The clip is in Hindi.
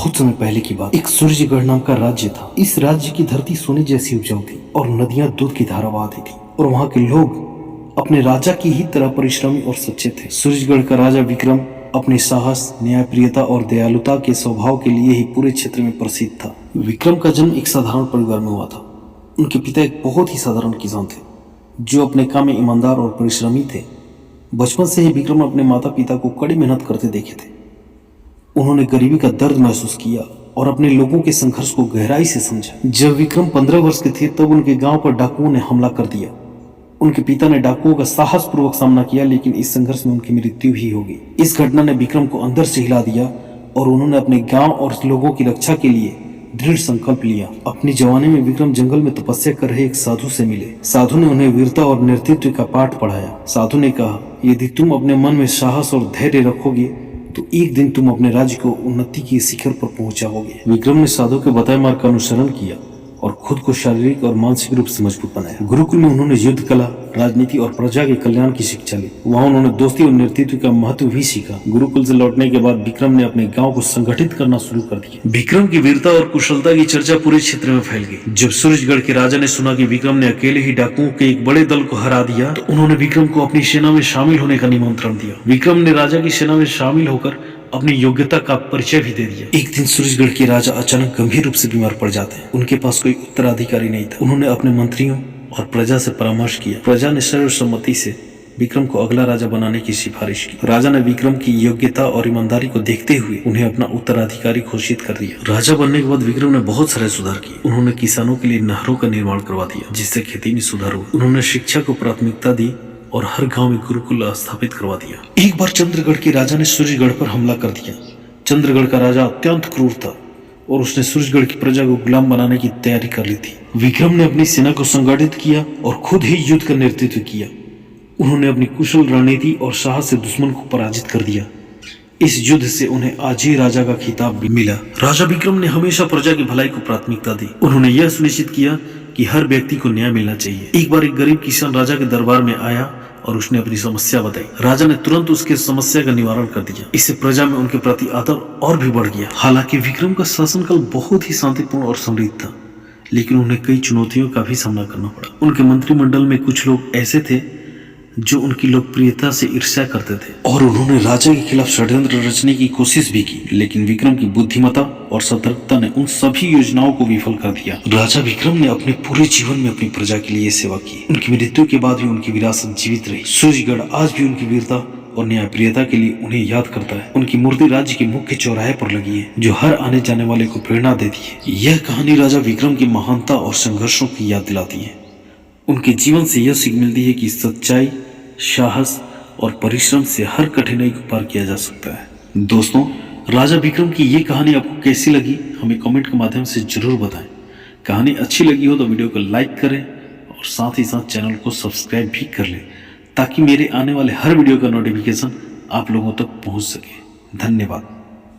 बहुत समय पहले की बात, एक सूरजगढ़ नाम का राज्य था। इस राज्य की धरती सोने जैसी उपजाऊ थी और नदियां दूध की धारा बहाती थी और वहाँ के लोग अपने राजा की ही तरह परिश्रमी और सच्चे थे। सूरजगढ़ का राजा विक्रम अपने साहस, न्यायप्रियता और दयालुता के स्वभाव के लिए ही पूरे क्षेत्र में प्रसिद्ध था। विक्रम का जन्म एक साधारण परिवार में हुआ था। उनके पिता एक बहुत ही साधारण किसान थे जो अपने काम में ईमानदार और परिश्रमी थे। बचपन से ही विक्रम अपने माता पिता को कड़ी मेहनत करते देखे थे। उन्होंने गरीबी का दर्द महसूस किया और अपने लोगों के संघर्ष को गहराई से समझा। जब विक्रम 15 वर्ष के थे तब उनके गांव पर डाकुओं ने हमला कर दिया। उनके पिता ने डाकुओं का साहसपूर्वक सामना किया, लेकिन इस संघर्ष में उनकी मृत्यु भी हो गई। इस घटना ने विक्रम को अंदर से हिला दिया और उन्होंने अपने गांव और लोगों की रक्षा के लिए दृढ़ संकल्प लिया। अपनी जवानी में विक्रम जंगल में तपस्या कर रहे एक साधु से मिले। साधु ने उन्हें वीरता और नेतृत्व का पाठ पढ़ाया। साधु ने कहा, यदि तुम अपने मन में साहस और धैर्य रखोगे तो एक दिन तुम अपने राज्य को उन्नति के शिखर पर पहुंचाओगे। विक्रम ने साधु के बताए मार्ग का अनुसरण किया और खुद को शारीरिक और मानसिक रूप से मजबूत बनाया। गुरुकुल में उन्होंने युद्ध कला, राजनीति और प्रजा के कल्याण की शिक्षा ली। वहाँ उन्होंने दोस्ती और नेतृत्व का महत्व भी सीखा। गुरुकुल से लौटने के बाद विक्रम ने अपने गांव को संगठित करना शुरू कर दिया। विक्रम की वीरता और कुशलता की चर्चा पूरे क्षेत्र में फैल गई। जब सूरजगढ़ के राजा ने सुना कि विक्रम ने अकेले ही डाकुओं के एक बड़े दल को हरा दिया तो उन्होंने विक्रम को अपनी सेना में शामिल होने का निमंत्रण दिया। विक्रम ने राजा की सेना में शामिल होकर अपनी योग्यता का परिचय भी दे दिया। एक दिन सूरजगढ़ के राजा अचानक गंभीर रूप से बीमार पड़ जाते हैं। उनके पास कोई उत्तराधिकारी नहीं था। उन्होंने अपने मंत्रियों और प्रजा से परामर्श किया। प्रजा ने सर्वसम्मति से विक्रम को अगला राजा बनाने की सिफारिश की। राजा ने विक्रम की योग्यता और ईमानदारी को देखते हुए उन्हें अपना उत्तराधिकारी घोषित कर दिया। राजा बनने के बाद विक्रम ने बहुत सारे सुधार किए। उन्होंने किसानों के लिए नहरों का निर्माण करवा दिया, जिससे खेती में सुधार हुआ। उन्होंने शिक्षा को प्राथमिकता दी और हर गांव में गुरुकुल स्थापित करवा दिया। एक बार चंद्रगढ़ के राजा ने सूरजगढ़ पर हमला कर दिया। चंद्रगढ़ का राजा अत्यंत क्रूर था और उसने सूरजगढ़ की प्रजा को गुलाम बनाने की तैयारी कर ली थी। विक्रम ने अपनी सेना को संगठित किया और खुद ही युद्ध का नेतृत्व किया। उन्होंने अपनी कुशल रणनीति और साहस से दुश्मन को पराजित कर दिया। इस युद्ध से उन्हें अजय राजा का खिताब भी मिला। राजा विक्रम ने हमेशा प्रजा की भलाई को प्राथमिकता दी। उन्होंने यह सुनिश्चित किया कि हर व्यक्ति को न्याय मिलना चाहिए। एक बार एक गरीब किसान राजा के दरबार में आया और उसने अपनी समस्या बताई। राजा ने तुरंत उसके समस्या का निवारण कर दिया। इससे प्रजा में उनके प्रति आदर और भी बढ़ गया। हालांकि विक्रम का शासनकाल बहुत ही शांतिपूर्ण और समृद्ध था, लेकिन उन्हें कई चुनौतियों का भी सामना करना पड़ा। उनके मंत्रिमंडल में कुछ लोग ऐसे थे जो उनकी लोकप्रियता से ईर्ष्या करते थे और उन्होंने राजा के खिलाफ षड्यंत्र रचने की कोशिश भी की, लेकिन विक्रम की बुद्धिमत्ता और सतर्कता ने उन सभी योजनाओं को विफल कर दिया। राजा विक्रम ने अपने पूरे जीवन में अपनी प्रजा के लिए सेवा की। उनकी मृत्यु के बाद भी उनकी विरासत जीवित रही। सूरजगढ़ आज भी उनकी वीरता और न्यायप्रियता के लिए उन्हें याद करता है। उनकी मूर्ति राज्य के मुख्य चौराहे पर लगी है, जो हर आने जाने वाले को प्रेरणा देती है। यह कहानी राजा विक्रम की महानता और संघर्षों की याद दिलाती है। उनके जीवन से यह सीख मिलती है कि सच्चाई, साहस और परिश्रम से हर कठिनाई को पार किया जा सकता है। दोस्तों, राजा विक्रम की ये कहानी आपको कैसी लगी हमें कमेंट के माध्यम से जरूर बताएं। कहानी अच्छी लगी हो तो वीडियो को लाइक करें और साथ ही साथ चैनल को सब्सक्राइब भी कर लें, ताकि मेरे आने वाले हर वीडियो का नोटिफिकेशन आप लोगों तक पहुंच सके। धन्यवाद।